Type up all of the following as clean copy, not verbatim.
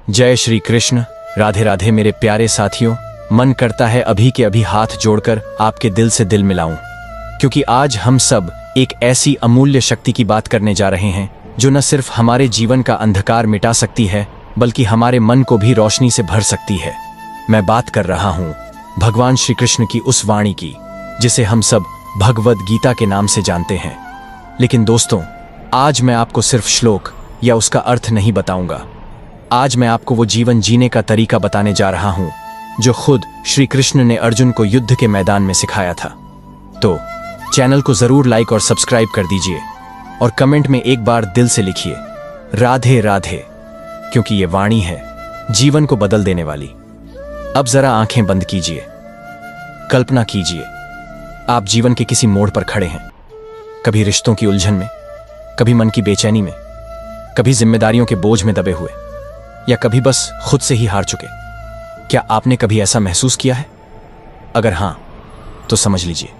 जय श्री कृष्ण। राधे राधे मेरे प्यारे साथियों। मन करता है अभी के अभी हाथ जोड़कर आपके दिल से दिल मिलाऊं, क्योंकि आज हम सब एक ऐसी अमूल्य शक्ति की बात करने जा रहे हैं जो न सिर्फ हमारे जीवन का अंधकार मिटा सकती है बल्कि हमारे मन को भी रोशनी से भर सकती है। मैं बात कर रहा हूं भगवान श्री कृष्ण की उस वाणी की जिसे हम सब भगवद गीता के नाम से जानते हैं। लेकिन दोस्तों, आज मैं आपको सिर्फ श्लोक या उसका अर्थ नहीं बताऊंगा। आज मैं आपको वो जीवन जीने का तरीका बताने जा रहा हूं जो खुद श्री कृष्ण ने अर्जुन को युद्ध के मैदान में सिखाया था। तो चैनल को जरूर लाइक और सब्सक्राइब कर दीजिए और कमेंट में एक बार दिल से लिखिए राधे राधे, क्योंकि ये वाणी है जीवन को बदल देने वाली। अब जरा आंखें बंद कीजिए। कल्पना कीजिए आप जीवन के किसी मोड़ पर खड़े हैं, कभी रिश्तों की उलझन में, कभी मन की बेचैनी में, कभी जिम्मेदारियों के बोझ में दबे हुए, या कभी बस खुद से ही हार चुके। क्या आपने कभी ऐसा महसूस किया है? अगर हां, तो समझ लीजिए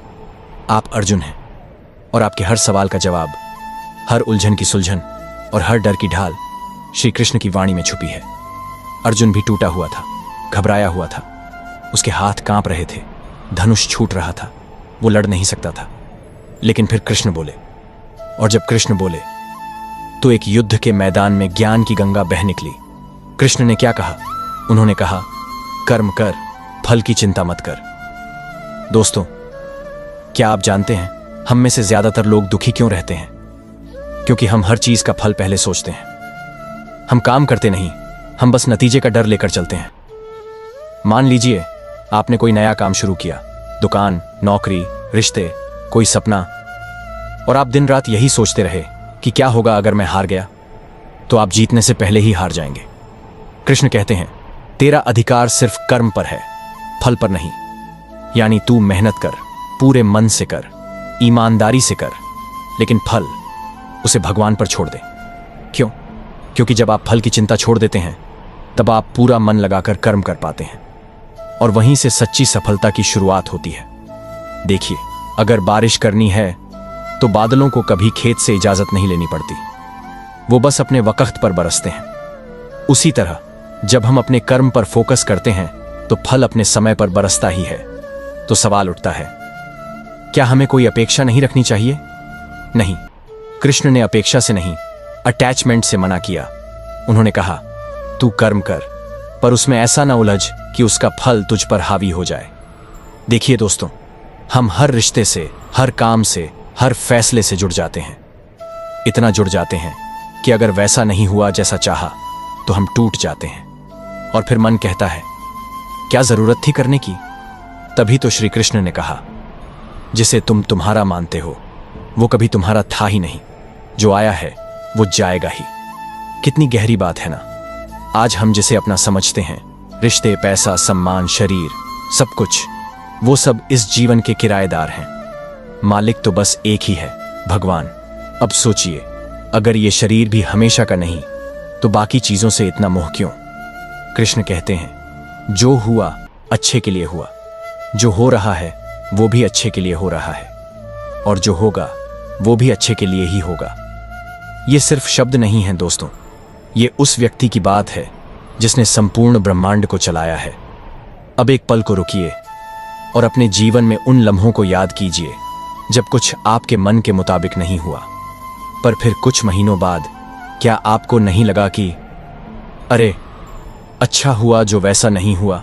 आप अर्जुन हैं और आपके हर सवाल का जवाब, हर उलझन की सुलझन और हर डर की ढाल श्री कृष्ण की वाणी में छुपी है। अर्जुन भी टूटा हुआ था, घबराया हुआ था, उसके हाथ कांप रहे थे, धनुष छूट रहा था, वो लड़ नहीं सकता था। लेकिन फिर कृष्ण बोले, और जब कृष्ण बोले तो एक युद्ध के मैदान में ज्ञान की गंगा बह निकली। कृष्ण ने क्या कहा? उन्होंने कहा, कर्म कर, फल की चिंता मत कर। दोस्तों, क्या आप जानते हैं हम में से ज्यादातर लोग दुखी क्यों रहते हैं? क्योंकि हम हर चीज का फल पहले सोचते हैं। हम काम करते नहीं, हम बस नतीजे का डर लेकर चलते हैं। मान लीजिए आपने कोई नया काम शुरू किया, दुकान, नौकरी, रिश्ते, कोई सपना, और आप दिन रात यही सोचते रहे कि क्या होगा अगर मैं हार गया? तो आप जीतने से पहले ही हार जाएंगे। कृष्ण कहते हैं, तेरा अधिकार सिर्फ कर्म पर है, फल पर नहीं। यानी तू मेहनत कर, पूरे मन से कर, ईमानदारी से कर, लेकिन फल उसे भगवान पर छोड़ दे। क्यों? क्योंकि जब आप फल की चिंता छोड़ देते हैं तब आप पूरा मन लगाकर कर्म कर पाते हैं, और वहीं से सच्ची सफलता की शुरुआत होती है। देखिए, अगर बारिश करनी है तो बादलों को कभी खेत से इजाजत नहीं लेनी पड़ती, वो बस अपने वक्त पर बरसते हैं। उसी तरह जब हम अपने कर्म पर फोकस करते हैं तो फल अपने समय पर बरसता ही है। तो सवाल उठता है, क्या हमें कोई अपेक्षा नहीं रखनी चाहिए? नहीं, कृष्ण ने अपेक्षा से नहीं, अटैचमेंट से मना किया। उन्होंने कहा, तू कर्म कर, पर उसमें ऐसा ना उलझ कि उसका फल तुझ पर हावी हो जाए। देखिए दोस्तों, हम हर रिश्ते से, हर काम से, हर फैसले से जुड़ जाते हैं। इतना जुड़ जाते हैं कि अगर वैसा नहीं हुआ जैसा चाहा तो हम टूट जाते हैं, और फिर मन कहता है, क्या जरूरत थी करने की? तभी तो श्री कृष्ण ने कहा, जिसे तुम तुम्हारा मानते हो वो कभी तुम्हारा था ही नहीं, जो आया है वो जाएगा ही। कितनी गहरी बात है ना। आज हम जिसे अपना समझते हैं, रिश्ते, पैसा, सम्मान, शरीर, सब कुछ, वो सब इस जीवन के किराएदार हैं। मालिक तो बस एक ही है, भगवान। अब सोचिए, अगर ये शरीर भी हमेशा का नहीं तो बाकी चीजों से इतना मोह क्यों? कृष्ण कहते हैं, जो हुआ अच्छे के लिए हुआ, जो हो रहा है वो भी अच्छे के लिए हो रहा है, और जो होगा वो भी अच्छे के लिए ही होगा। ये सिर्फ शब्द नहीं हैं दोस्तों, ये उस व्यक्ति की बात है जिसने संपूर्ण ब्रह्मांड को चलाया है। अब एक पल को रुकिए और अपने जीवन में उन लम्हों को याद कीजिए जब कुछ आपके मन के मुताबिक नहीं हुआ, पर फिर कुछ महीनों बाद क्या आपको नहीं लगा कि अरे, अच्छा हुआ जो वैसा नहीं हुआ?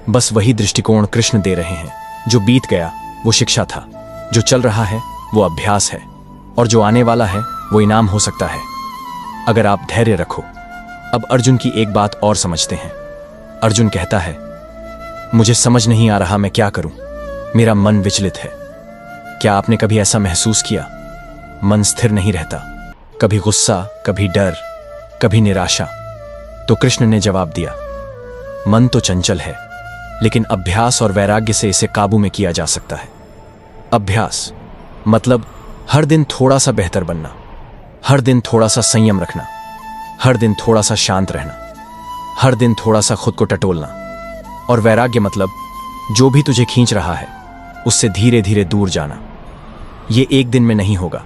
बस वही दृष्टिकोण कृष्ण दे रहे हैं। जो बीत गया वो शिक्षा था, जो चल रहा है वो अभ्यास है, और जो आने वाला है वो इनाम हो सकता है अगर आप धैर्य रखो। अब अर्जुन की एक बात और समझते हैं। अर्जुन कहता है, मुझे समझ नहीं आ रहा मैं क्या करूं, मेरा मन विचलित है। क्या आपने कभी ऐसा महसूस किया? मन स्थिर नहीं रहता, कभी गुस्सा, कभी डर, कभी निराशा। तो कृष्ण ने जवाब दिया, मन तो चंचल है, लेकिन अभ्यास और वैराग्य से इसे काबू में किया जा सकता है। अभ्यास मतलब हर दिन थोड़ा सा बेहतर बनना, हर दिन थोड़ा सा संयम रखना, हर दिन थोड़ा सा शांत रहना, हर दिन थोड़ा सा खुद को टटोलना। और वैराग्य मतलब जो भी तुझे खींच रहा है उससे धीरे धीरे दूर जाना। ये एक दिन में नहीं होगा,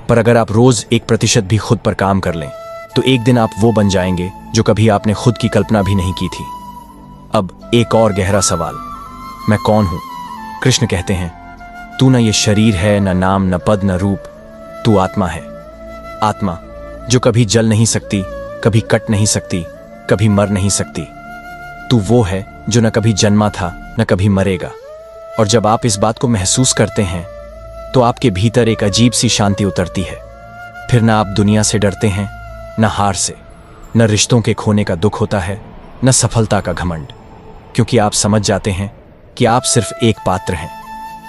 पर अगर आप रोज 1% भी खुद पर काम कर लें तो एक दिन आप वो बन जाएंगे जो कभी आपने खुद की कल्पना भी नहीं की थी। अब एक और गहरा सवाल, मैं कौन हूं? कृष्ण कहते हैं, तू न ये शरीर है, न नाम, न पद, न रूप, तू आत्मा है। आत्मा जो कभी जल नहीं सकती, कभी कट नहीं सकती, कभी मर नहीं सकती। तू वो है जो न कभी जन्मा था, न कभी मरेगा। और जब आप इस बात को महसूस करते हैं तो आपके भीतर एक अजीब सी शांति उतरती है। फिर ना आप दुनिया से डरते हैं, न हार से, न रिश्तों के खोने का दुख होता है, न सफलता का घमंड, क्योंकि आप समझ जाते हैं कि आप सिर्फ एक पात्र हैं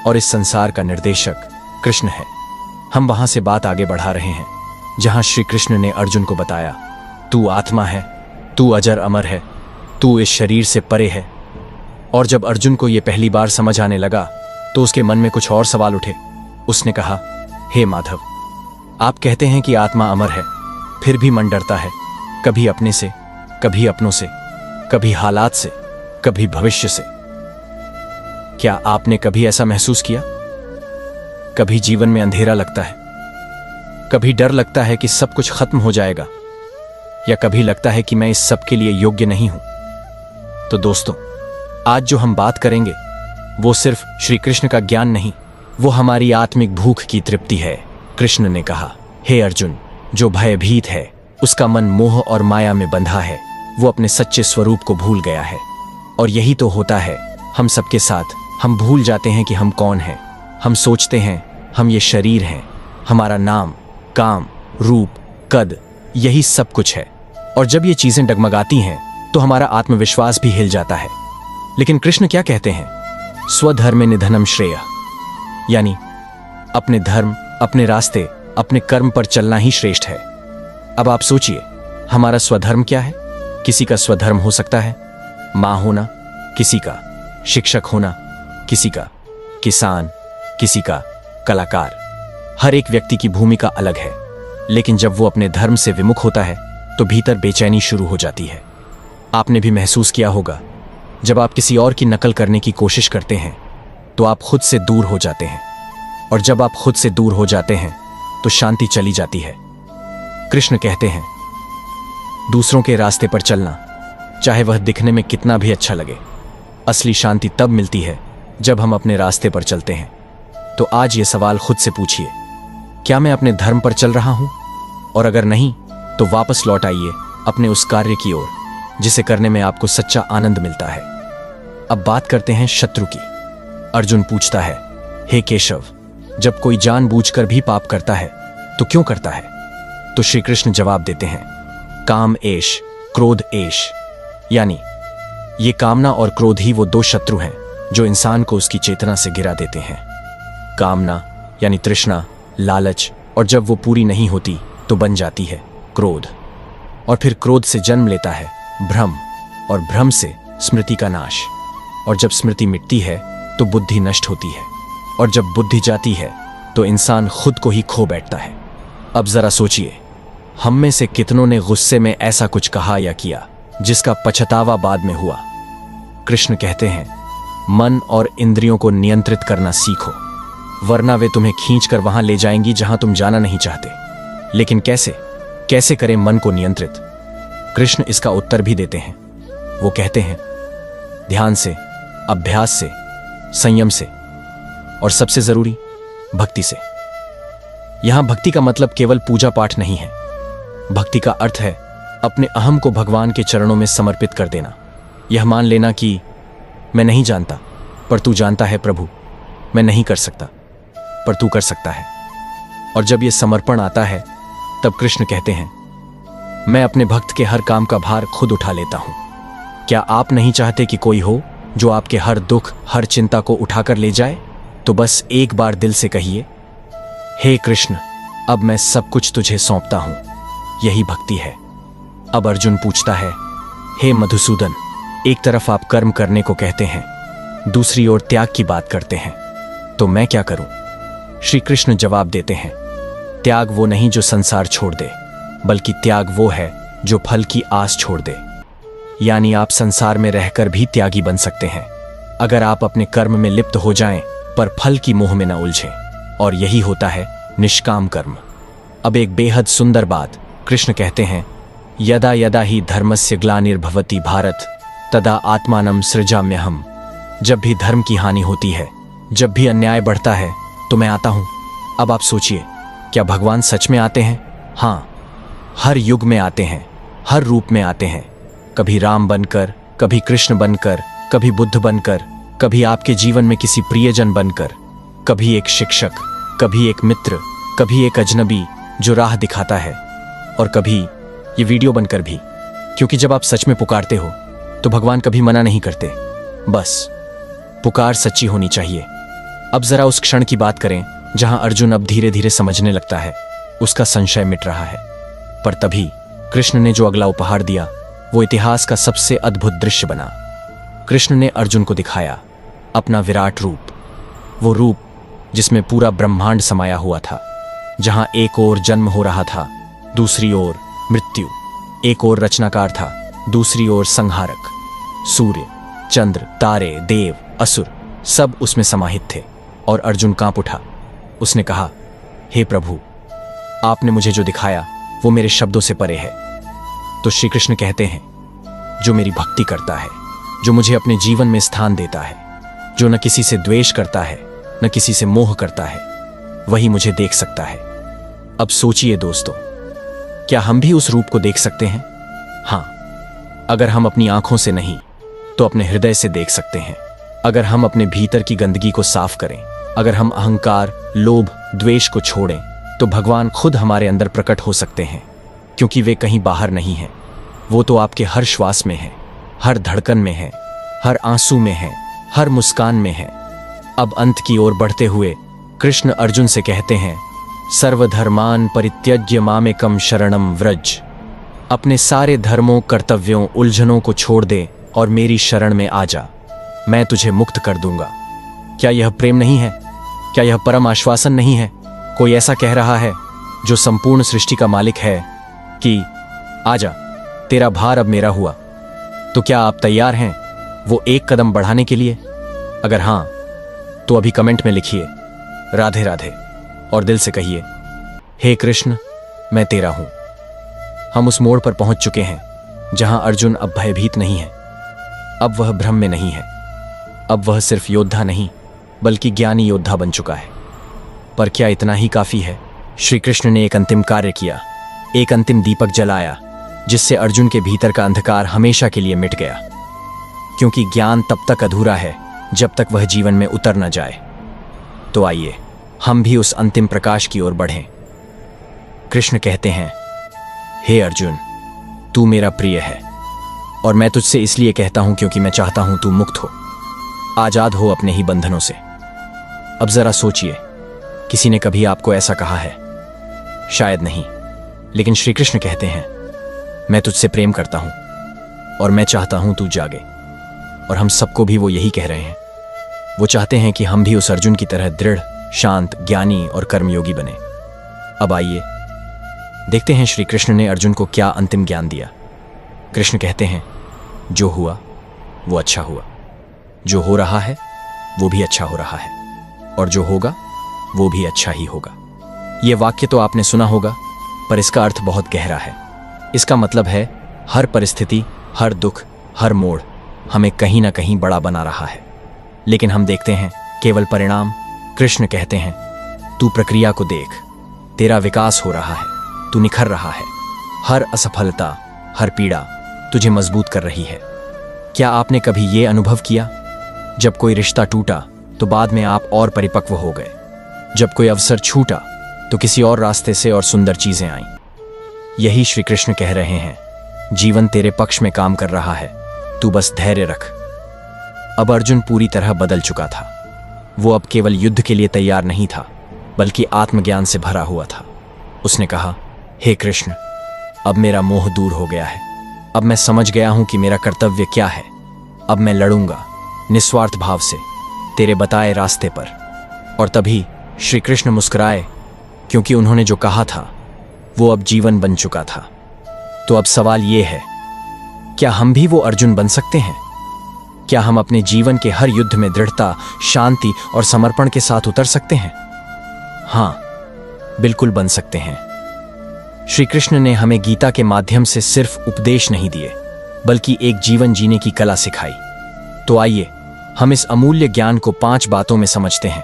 और इस संसार का निर्देशक कृष्ण है। हम वहां से बात आगे बढ़ा रहे हैं जहां श्री कृष्ण ने अर्जुन को बताया, तू आत्मा है, तू अजर अमर है, तू इस शरीर से परे है। और जब अर्जुन को यह पहली बार समझ आने लगा तो उसके मन में कुछ और सवाल उठे। उसने कहा, हे माधव, आप कहते हैं कि आत्मा अमर है, फिर भी मन डरता है, कभी अपने से, कभी अपनों से, कभी हालात से, कभी भविष्य से। क्या आपने कभी ऐसा महसूस किया? कभी जीवन में अंधेरा लगता है, कभी डर लगता है कि सब कुछ खत्म हो जाएगा, या कभी लगता है कि मैं इस सब के लिए योग्य नहीं हूं। तो दोस्तों, आज जो हम बात करेंगे वो सिर्फ श्री कृष्ण का ज्ञान नहीं, वो हमारी आत्मिक भूख की तृप्ति है। कृष्ण ने कहा, हे अर्जुन, जो भयभीत है उसका मन मोह और माया में बंधा है, वो अपने सच्चे स्वरूप को भूल गया है। और यही तो होता है हम सबके साथ। हम भूल जाते हैं कि हम कौन हैं। हम सोचते हैं हम ये शरीर हैं, हमारा नाम, काम, रूप, कद, यही सब कुछ है। और जब ये चीजें डगमगाती हैं तो हमारा आत्मविश्वास भी हिल जाता है। लेकिन कृष्ण क्या कहते हैं? स्वधर्मे निधनम श्रेय, यानी अपने धर्म, अपने रास्ते, अपने कर्म पर चलना ही श्रेष्ठ है। अब आप सोचिए, हमारा स्वधर्म क्या है? किसी का स्वधर्म हो सकता है मां होना, किसी का शिक्षक होना, किसी का किसान, किसी का कलाकार। हर एक व्यक्ति की भूमिका अलग है, लेकिन जब वो अपने धर्म से विमुख होता है तो भीतर बेचैनी शुरू हो जाती है। आपने भी महसूस किया होगा, जब आप किसी और की नकल करने की कोशिश करते हैं तो आप खुद से दूर हो जाते हैं, और जब आप खुद से दूर हो जाते हैं तो शांति चली जाती है। कृष्ण कहते हैं, दूसरों के रास्ते पर चलना, चाहे वह दिखने में कितना भी अच्छा लगे, असली शांति तब मिलती है जब हम अपने रास्ते पर चलते हैं। तो आज ये सवाल खुद से पूछिए, क्या मैं अपने धर्म पर चल रहा हूं? और अगर नहीं तो वापस लौट आइए अपने उस कार्य की ओर जिसे करने में आपको सच्चा आनंद मिलता है। अब बात करते हैं शत्रु की। अर्जुन पूछता है, हे केशव, जब कोई जानबूझकर भी पाप करता है तो क्यों करता है? तो श्री कृष्ण जवाब देते हैं, काम एश, क्रोध एश, यानी ये कामना और क्रोध ही वो दो शत्रु हैं जो इंसान को उसकी चेतना से गिरा देते हैं। कामना यानी तृष्णा, लालच, और जब वो पूरी नहीं होती तो बन जाती है क्रोध, और फिर क्रोध से जन्म लेता है भ्रम, और भ्रम से स्मृति का नाश, और जब स्मृति मिटती है तो बुद्धि नष्ट होती है, और जब बुद्धि जाती है तो इंसान खुद को ही खो बैठता है। अब जरा सोचिए, हम में से कितनों ने गुस्से में ऐसा कुछ कहा या किया जिसका पछतावा बाद में हुआ? कृष्ण कहते हैं, मन और इंद्रियों को नियंत्रित करना सीखो, वरना वे तुम्हें खींचकर वहां ले जाएंगी जहां तुम जाना नहीं चाहते। लेकिन कैसे करें मन को नियंत्रित? कृष्ण इसका उत्तर भी देते हैं। वो कहते हैं, ध्यान से, अभ्यास से, संयम से, और सबसे जरूरी भक्ति से। यहां भक्ति का मतलब केवल पूजा पाठ नहीं है। भक्ति का अर्थ है अपने अहम को भगवान के चरणों में समर्पित कर देना। यह मान लेना कि मैं नहीं जानता पर तू जानता है प्रभु, मैं नहीं कर सकता पर तू कर सकता है। और जब यह समर्पण आता है तब कृष्ण कहते हैं, मैं अपने भक्त के हर काम का भार खुद उठा लेता हूं। क्या आप नहीं चाहते कि कोई हो जो आपके हर दुख, हर चिंता को उठाकर ले जाए? तो बस एक बार दिल से कहिए, हे कृष्ण, अब मैं सब कुछ तुझे सौंपता हूं। यही भक्ति है। अब अर्जुन पूछता है, हे मधुसूदन, एक तरफ आप कर्म करने को कहते हैं, दूसरी ओर त्याग की बात करते हैं, तो मैं क्या करूं? श्री कृष्ण जवाब देते हैं, त्याग वो नहीं जो संसार छोड़ दे, बल्कि त्याग वो है जो फल की आस छोड़ दे। यानी आप संसार में रहकर भी त्यागी बन सकते हैं अगर आप अपने कर्म में लिप्त हो जाएं पर फल की मोह में न उलझें, और यही होता है निष्काम कर्म। अब एक बेहद सुंदर बात कृष्ण कहते हैं, यदा यदा ही धर्मस्य ग्लानिर्भवति भारत तदा आत्मानं सृजाम्यहम्। जब भी धर्म की हानि होती है, जब भी अन्याय बढ़ता है, तो मैं आता हूं। अब आप सोचिए, क्या भगवान सच में आते हैं? हाँ, हर युग में आते हैं, हर रूप में आते हैं। कभी राम बनकर, कभी कृष्ण बनकर, कभी बुद्ध बनकर, कभी आपके जीवन में किसी प्रियजन बनकर, कभी एक शिक्षक, कभी एक मित्र, कभी एक अजनबी जो राह दिखाता है, और कभी ये वीडियो बनकर भी। क्योंकि जब आप सच में पुकारते हो तो भगवान कभी मना नहीं करते। बस पुकार सच्ची होनी चाहिए। अब जरा उस क्षण की बात करें जहां अर्जुन अब धीरे धीरे समझने लगता है, उसका संशय मिट रहा है। पर तभी कृष्ण ने जो अगला उपहार दिया, वो इतिहास का सबसे अद्भुत दृश्य बना। कृष्ण ने अर्जुन को दिखाया अपना विराट रूप, वो रूप जिसमें पूरा ब्रह्मांड समाया हुआ था। जहां एक ओर जन्म हो रहा था, दूसरी ओर मृत्यु। एक ओर रचनाकार था, दूसरी ओर संहारक। सूर्य, चंद्र, तारे, देव, असुर सब उसमें समाहित थे। और अर्जुन कांप उठा। उसने कहा, हे प्रभु, आपने मुझे जो दिखाया वो मेरे शब्दों से परे है। तो श्री कृष्ण कहते हैं, जो मेरी भक्ति करता है, जो मुझे अपने जीवन में स्थान देता है, जो न किसी से द्वेष करता है, न किसी से मोह करता है, वही मुझे देख सकता है। अब सोचिए दोस्तों, क्या हम भी उस रूप को देख सकते हैं? हां, अगर हम अपनी आंखों से नहीं तो अपने हृदय से देख सकते हैं। अगर हम अपने भीतर की गंदगी को साफ करें, अगर हम अहंकार, लोभ, द्वेष को छोड़ें, तो भगवान खुद हमारे अंदर प्रकट हो सकते हैं। क्योंकि वे कहीं बाहर नहीं हैं, वो तो आपके हर श्वास में है, हर धड़कन में है, हर आंसू में है, हर मुस्कान में है। अब अंत की ओर बढ़ते हुए कृष्ण अर्जुन से कहते हैं, सर्वधर्मान परित्यज्य मामेकम शरणम व्रज। अपने सारे धर्मों, कर्तव्यों, उलझनों को छोड़ दे और मेरी शरण में आ जा, मैं तुझे मुक्त कर दूंगा। क्या यह प्रेम नहीं है? क्या यह परम आश्वासन नहीं है? कोई ऐसा कह रहा है जो संपूर्ण सृष्टि का मालिक है कि आजा, तेरा भार अब मेरा हुआ। तो क्या आप तैयार हैं वो एक कदम बढ़ाने के लिए? अगर हां, तो अभी कमेंट में लिखिए राधे राधे और दिल से कहिए, हे कृष्ण, मैं तेरा हूं। हम उस मोड़ पर पहुंच चुके हैं जहां अर्जुन अब भयभीत नहीं है। अब वह भ्रम में नहीं है। अब वह सिर्फ योद्धा नहीं बल्कि ज्ञानी योद्धा बन चुका है। पर क्या इतना ही काफी है? श्री कृष्ण ने एक अंतिम कार्य किया, एक अंतिम दीपक जलाया, जिससे अर्जुन के भीतर का अंधकार हमेशा के लिए मिट गया। क्योंकि ज्ञान तब तक अधूरा है जब तक वह जीवन में उतर न जाए। तो आइए हम भी उस अंतिम प्रकाश की ओर बढ़ें। कृष्ण कहते हैं, हे अर्जुन, तू मेरा प्रिय है और मैं तुझसे इसलिए कहता हूं क्योंकि मैं चाहता हूं तू मुक्त हो, आजाद हो अपने ही बंधनों से। अब जरा सोचिए, किसी ने कभी आपको ऐसा कहा है? शायद नहीं। लेकिन श्री कृष्ण कहते हैं, मैं तुझसे प्रेम करता हूं और मैं चाहता हूं तू जागे। और हम सबको भी वो यही कह रहे हैं। वो चाहते हैं कि हम भी उस अर्जुन की तरह दृढ़, शांत, ज्ञानी और कर्मयोगी बने। अब आइए देखते हैं श्री कृष्ण ने अर्जुन को क्या अंतिम ज्ञान दिया। कृष्ण कहते हैं, जो हुआ वो अच्छा हुआ, जो हो रहा है वो भी अच्छा हो रहा है, और जो होगा वो भी अच्छा ही होगा। ये वाक्य तो आपने सुना होगा, पर इसका अर्थ बहुत गहरा है। इसका मतलब है, हर परिस्थिति, हर दुख, हर मोड़ हमें कहीं ना कहीं बड़ा बना रहा है, लेकिन हम देखते हैं केवल परिणाम। कृष्ण कहते हैं, तू प्रक्रिया को देख, तेरा विकास हो रहा है, तू निखर रहा है। हर असफलता, हर पीड़ा तुझे मजबूत कर रही है। क्या आपने कभी ये अनुभव किया, जब कोई रिश्ता टूटा तो बाद में आप और परिपक्व हो गए, जब कोई अवसर छूटा तो किसी और रास्ते से और सुंदर चीजें आईं? यही श्री कृष्ण कह रहे हैं, जीवन तेरे पक्ष में काम कर रहा है, तू बस धैर्य रख। अब अर्जुन पूरी तरह बदल चुका था। वो अब केवल युद्ध के लिए तैयार नहीं था, बल्कि आत्मज्ञान से भरा हुआ था। उसने कहा, हे कृष्ण, अब मेरा मोह दूर हो गया है। अब मैं समझ गया हूं कि मेरा कर्तव्य क्या है। अब मैं लड़ूंगा निस्वार्थ भाव से तेरे बताए रास्ते पर। और तभी श्री कृष्ण मुस्कुराए, क्योंकि उन्होंने जो कहा था वो अब जीवन बन चुका था। तो अब सवाल ये है, क्या हम भी वो अर्जुन बन सकते हैं? क्या हम अपने जीवन के हर युद्ध में दृढ़ता, शांति और समर्पण के साथ उतर सकते हैं? हां, बिल्कुल बन सकते हैं। श्री कृष्ण ने हमें गीता के माध्यम से सिर्फ उपदेश नहीं दिए, बल्कि एक जीवन जीने की कला सिखाई। तो आइए हम इस अमूल्य ज्ञान को 5 बातों में समझते हैं,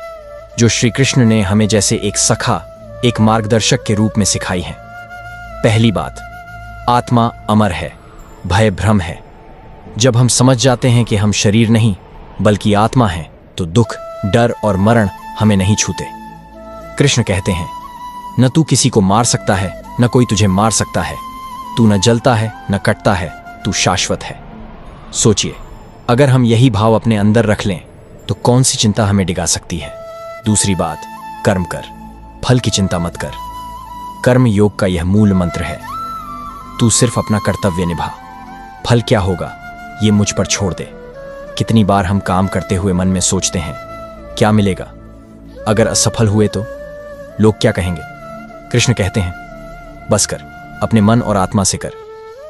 जो श्री कृष्ण ने हमें जैसे एक सखा, एक मार्गदर्शक के रूप में सिखाई है। पहली बात, आत्मा अमर है, भय भ्रम है। जब हम समझ जाते हैं कि हम शरीर नहीं बल्कि आत्मा हैं, तो दुख, डर और मरण हमें नहीं छूते। कृष्ण कहते हैं, न तू किसी को मार सकता है, न कोई तुझे मार सकता है। तू न जलता है न कटता है, तू शाश्वत है। सोचिए, अगर हम यही भाव अपने अंदर रख लें तो कौन सी चिंता हमें डिगा सकती है। दूसरी बात, कर्म कर, फल की चिंता मत कर। कर्म योग का यह मूल मंत्र है। तू सिर्फ अपना कर्तव्य निभा, फल क्या होगा ये मुझ पर छोड़ दे। कितनी बार हम काम करते हुए मन में सोचते हैं, क्या मिलेगा, अगर असफल हुए तो लोग क्या कहेंगे। कृष्ण कहते हैं, बस कर, अपने मन और आत्मा से कर।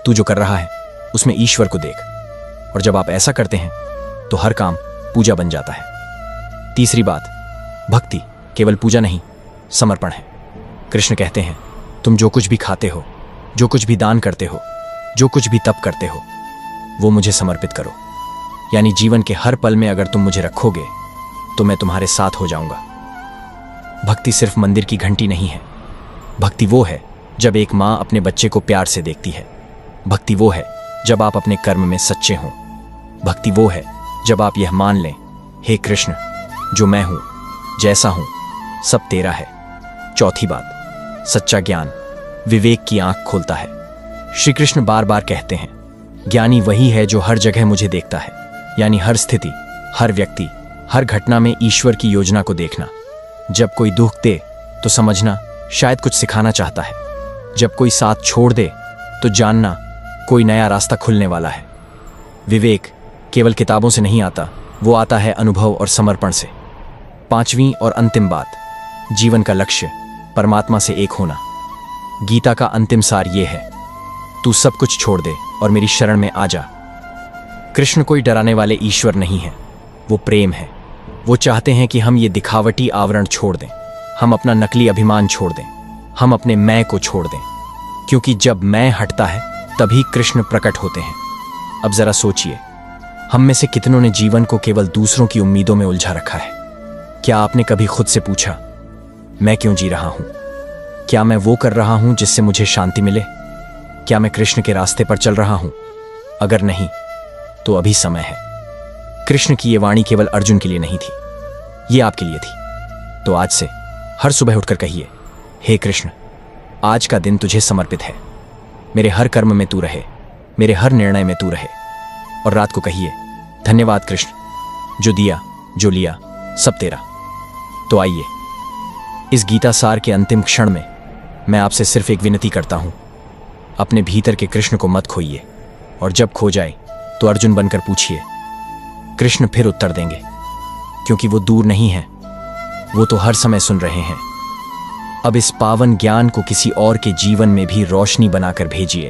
तू जो कर रहा है उसमें ईश्वर को देख, और जब आप ऐसा करते हैं तो हर काम पूजा बन जाता है। तीसरी बात, भक्ति केवल पूजा नहीं, समर्पण है। कृष्ण कहते हैं, तुम जो कुछ भी खाते हो, जो कुछ भी दान करते हो, जो कुछ भी तप करते हो, वो मुझे समर्पित करो। यानी जीवन के हर पल में अगर तुम मुझे रखोगे तो मैं तुम्हारे साथ हो जाऊंगा। भक्ति सिर्फ मंदिर की घंटी नहीं है। भक्ति वो है जब एक माँ अपने बच्चे को प्यार से देखती है। भक्ति वो है जब आप अपने कर्म में सच्चे हों। भक्ति वो है जब आप यह मान लें, हे कृष्ण, जो मैं हूं, जैसा हूं, सब तेरा है। चौथी बात, सच्चा ज्ञान विवेक की आंख खोलता है। श्री कृष्ण बार बार कहते हैं, ज्ञानी वही है जो हर जगह मुझे देखता है। यानी हर स्थिति, हर व्यक्ति, हर घटना में ईश्वर की योजना को देखना। जब कोई दुख दे तो समझना शायद कुछ सिखाना चाहता है। जब कोई साथ छोड़ दे तो जानना कोई नया रास्ता खुलने वाला है। विवेक केवल किताबों से नहीं आता, वो आता है अनुभव और समर्पण से। 5वीं और अंतिम बात, जीवन का लक्ष्य परमात्मा से एक होना। गीता का अंतिम सार ये है, तू सब कुछ छोड़ दे और मेरी शरण में आ जा। कृष्ण कोई डराने वाले ईश्वर नहीं है, वो प्रेम है। वो चाहते हैं कि हम ये दिखावटी आवरण छोड़ दें, हम अपना नकली अभिमान छोड़ दें, हम अपने मैं को छोड़ दें। क्योंकि जब मैं हटता है तभी कृष्ण प्रकट होते हैं। अब जरा सोचिए, हम में से कितनों ने जीवन को केवल दूसरों की उम्मीदों में उलझा रखा है। क्या आपने कभी खुद से पूछा, मैं क्यों जी रहा हूं? क्या मैं वो कर रहा हूं जिससे मुझे शांति मिले? क्या मैं कृष्ण के रास्ते पर चल रहा हूं? अगर नहीं तो अभी समय है। कृष्ण की ये वाणी केवल अर्जुन के लिए नहीं थी, ये आपके लिए थी। तो आज से हर सुबह उठकर कहिए, हे कृष्ण, आज का दिन तुझे समर्पित है। मेरे हर कर्म में तू रहे, मेरे हर निर्णय में तू रहे। और रात को कहिए, धन्यवाद कृष्ण, जो दिया जो लिया सब तेरा। तो आइए, इस गीता सार के अंतिम क्षण में मैं आपसे सिर्फ एक विनती करता हूं, अपने भीतर के कृष्ण को मत खोइए। और जब खो जाए तो अर्जुन बनकर पूछिए, कृष्ण फिर उत्तर देंगे। क्योंकि वो दूर नहीं है, वो तो हर समय सुन रहे हैं। अब इस पावन ज्ञान को किसी और के जीवन में भी रोशनी बनाकर भेजिए।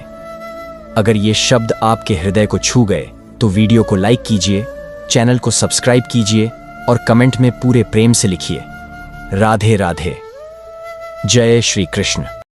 अगर ये शब्द आपके हृदय को छू गए तो वीडियो को लाइक कीजिए, चैनल को सब्सक्राइब कीजिए और कमेंट में पूरे प्रेम से लिखिए, राधे राधे, जय श्री कृष्ण।